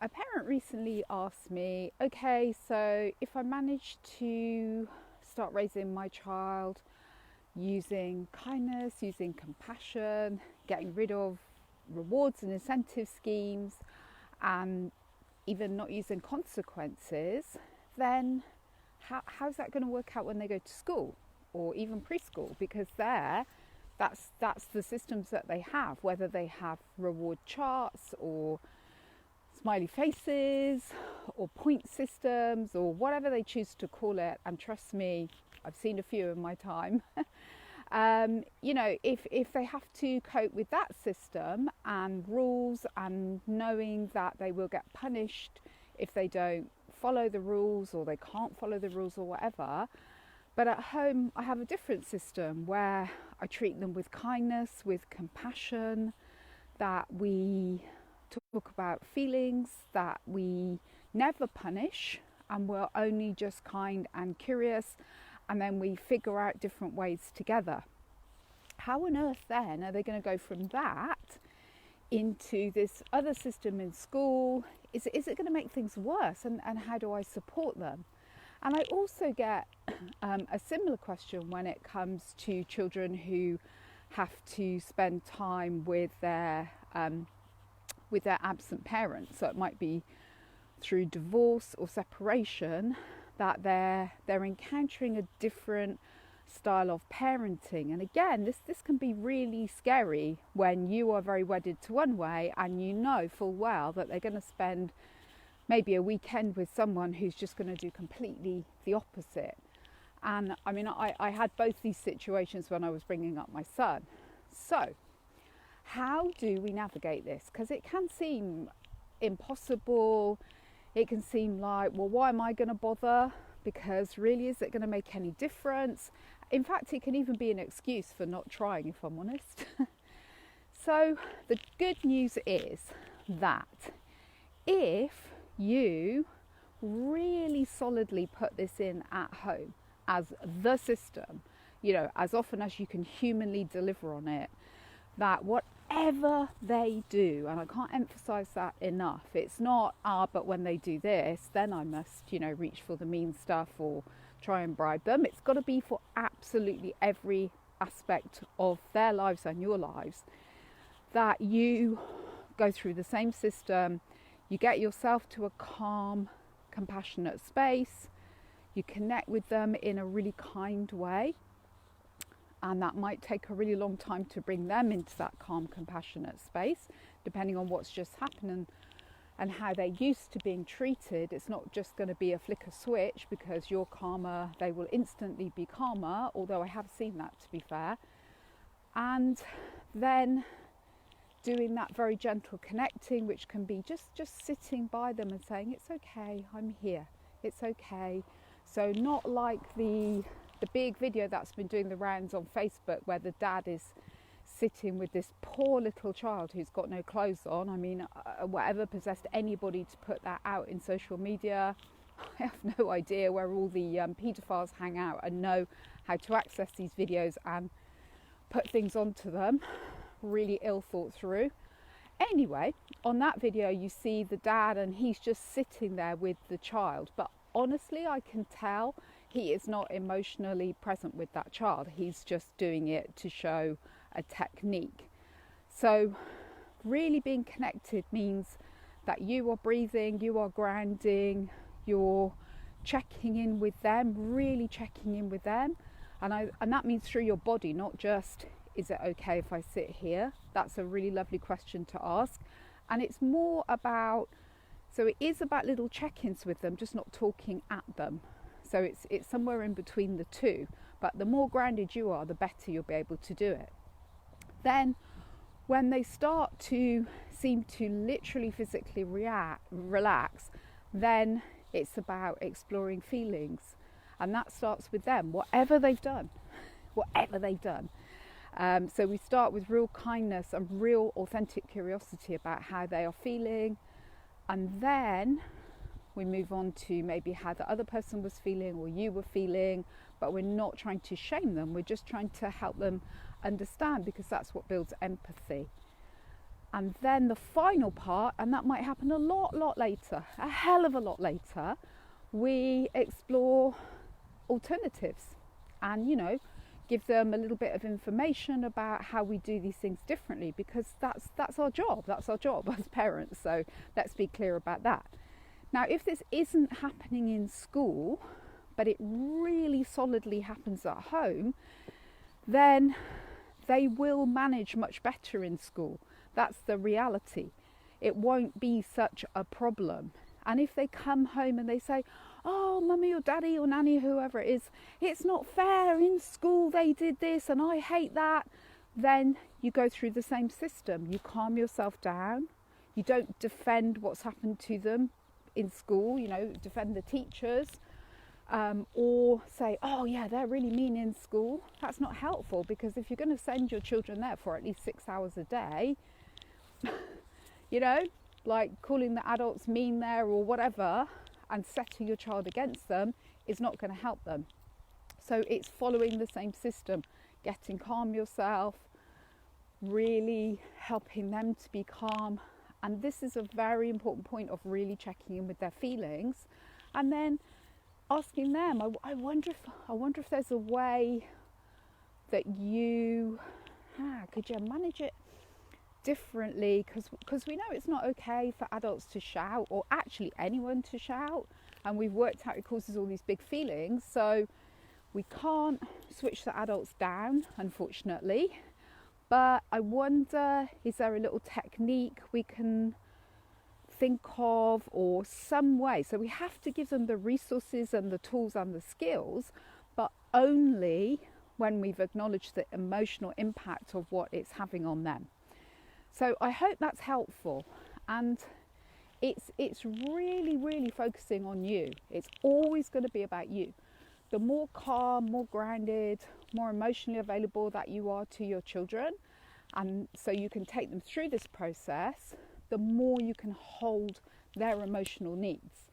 A parent recently asked me, okay, so if I manage to start raising my child using kindness, using compassion, getting rid of rewards and incentive schemes, and even not using consequences, then how's that going to work out when they go to school or even preschool? Because that's the systems that they have, whether they have reward charts or smiley faces or point systems or whatever they choose to call it. And trust me, I've seen a few in my time. If they have to cope with that system and rules and knowing that they will get punished if they don't follow the rules or they can't follow the rules or whatever. But at home, I have a different system where I treat them with kindness, with compassion, that we talk about feelings, that we never punish, and we're only just kind and curious, and then we figure out different ways together. How on earth then are they going to go from that into this other system in school? Is it going to make things worse? And how do I support them? And I also get a similar question when it comes to children who have to spend time with their absent parents. So it might be through divorce or separation that they're encountering a different style of parenting. And again, this can be really scary when you are very wedded to one way and you know full well that they're going to spend maybe a weekend with someone who's just going to do completely the opposite. And I mean, I had both these situations when I was bringing up my son. So how do we navigate this? Because it can seem impossible. It can seem like, well, why am I going to bother? Because really, is it going to make any difference? In fact, it can even be an excuse for not trying, if I'm honest. So the good news is that if you really solidly put this in at home as the system, as often as you can humanly deliver on it, that whatever they do, and I can't emphasize that enough, it's not, but when they do this, then I must, reach for the mean stuff or try and bribe them. It's got to be for absolutely every aspect of their lives and your lives, that you go through the same system, you get yourself to a calm, compassionate space, you connect with them in a really kind way. And that might take a really long time to bring them into that calm, compassionate space, depending on what's just happened and how they're used to being treated. It's not just going to be a flicker switch because you're calmer, they will instantly be calmer, although I have seen that, to be fair. And then doing that very gentle connecting, which can be just sitting by them and saying, it's okay, I'm here, it's okay. So not like the big video that's been doing the rounds on Facebook where the dad is sitting with this poor little child who's got no clothes on. I mean, whatever possessed anybody to put that out in social media. I have no idea where all the paedophiles hang out and know how to access these videos and put things onto them. Really ill thought through. Anyway, on that video you see the dad and he's just sitting there with the child, but honestly I can tell he is not emotionally present with that child. He's just doing it to show a technique. So really being connected means that you are breathing, you are grounding, you're checking in with them, really checking in with them. And that means through your body, not just, is it okay if I sit here? That's a really lovely question to ask. And it's more about, so it is about little check-ins with them, just not talking at them. So it's somewhere in between the two. But the more grounded you are, the better you'll be able to do it. Then when they start to seem to literally physically relax, then it's about exploring feelings. And that starts with them, whatever they've done. So we start with real kindness and real authentic curiosity about how they are feeling. And then we move on to maybe how the other person was feeling or you were feeling, but we're not trying to shame them. We're just trying to help them understand, because that's what builds empathy. And then the final part, and that might happen a lot later, a hell of a lot later, we explore alternatives and, give them a little bit of information about how we do these things differently, because that's our job as parents. So let's be clear about that. Now, if this isn't happening in school, but it really solidly happens at home, then they will manage much better in school. That's the reality. It won't be such a problem. And if they come home and they say, oh, mummy or daddy or nanny, whoever it is, it's not fair, in school they did this and I hate that, then you go through the same system. You calm yourself down. You don't defend what's happened to them in school, defend the teachers, or say, oh yeah, they're really mean in school. That's not helpful, because if you're going to send your children there for at least 6 hours a day, like calling the adults mean there or whatever and setting your child against them is not going to help them. So it's following the same system, getting calm yourself, really helping them to be calm. And this is a very important point of really checking in with their feelings, and then asking them, I wonder if there's a way that could you manage it differently, because we know it's not okay for adults to shout, or actually anyone to shout, and we've worked out it causes all these big feelings. So we can't switch the adults down, unfortunately. But I wonder, is there a little technique we can think of, or some way? So we have to give them the resources and the tools and the skills, but only when we've acknowledged the emotional impact of what it's having on them. So I hope that's helpful, and it's really focusing on you. It's always going to be about you. The more calm, more grounded, more emotionally available that you are to your children, and so you can take them through this process, the more you can hold their emotional needs.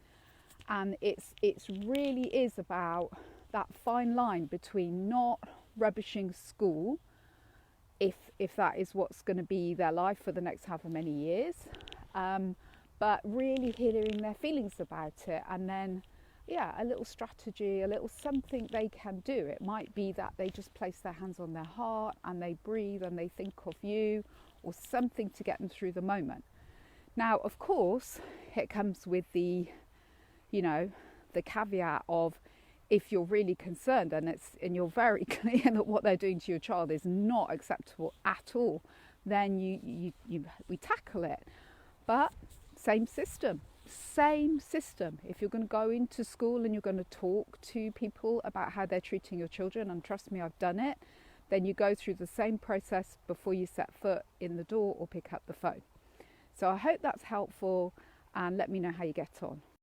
And it's really is about that fine line between not rubbishing school, if that is what's going to be their life for the next however many years, but really hearing their feelings about it, and then a little strategy, a little something they can do. It might be that they just place their hands on their heart and they breathe and they think of you, or something to get them through the moment. Now, of course, it comes with the caveat of, if you're really concerned and you're very clear that what they're doing to your child is not acceptable at all, then we tackle it. But same system. If you're going to go into school and you're going to talk to people about how they're treating your children, and trust me, I've done it, then you go through the same process before you set foot in the door or pick up the phone. So I hope that's helpful, and let me know how you get on.